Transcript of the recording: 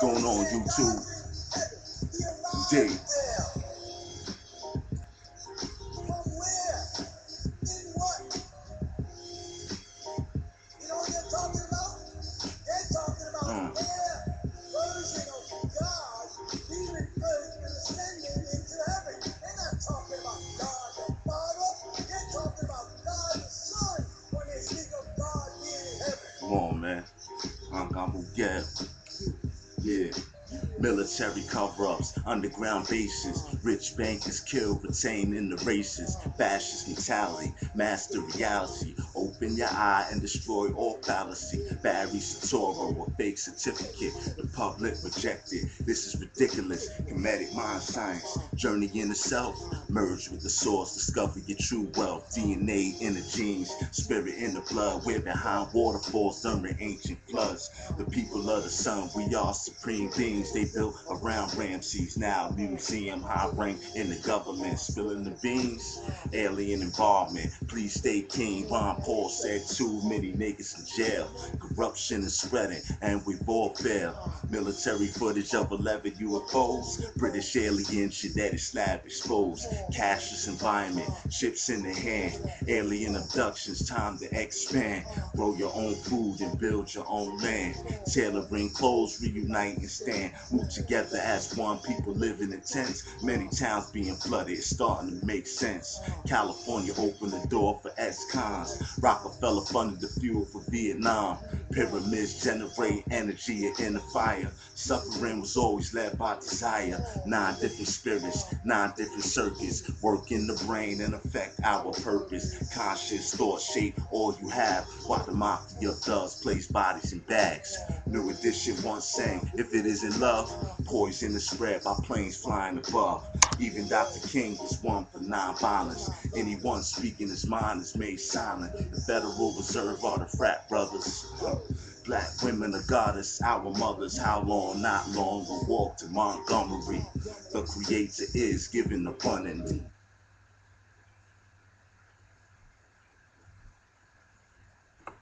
going on, YouTube? Indeed. Come on, man. I'm get. Yeah. Military cover-ups, underground bases, rich bankers killed, retained in the races, fascist mentality, master reality, open your eye and destroy all fallacy, Barry Soetoro, a fake certificate, the public rejected, this is ridiculous, Kemetic mind science, journey in the self, merge with the source, discover your true wealth, DNA in the genes, spirit in the blood, we're behind waterfalls during ancient floods, the people of the sun, we are supreme beings, they built around Ramses, now museum, high rank in the government, spilling the beans, alien involvement, please stay keen, Ron Paul said too many niggas in jail, corruption is spreading, and we've all failed, military footage of 11 UFOs, British alien shit that is slab exposed, cashless environment, chips in the hand, alien abductions, time to expand, grow your own food and build your own land, tailoring clothes, reunite and stand, move together as one, people living in tents, many towns being flooded, it's starting to make sense, California opened the door for ex-cons, Rockefeller funded the fuel for Vietnam, pyramids generate energy in the fire, suffering was always led by desire, 9 different spirits, 9 different circuits, work in the brain and affect our purpose, conscious thought shape all you have, while the mafia thugs place bodies in bags, New Edition once sang, if it isn't love, poison is spread by planes flying above. Even Dr. King was one for non-violence. Anyone speaking his mind is made silent. The Federal Reserve are the frat brothers. Black women are goddess, our mothers. How long? Not long. We'll walk to Montgomery. The creator is given abundantly.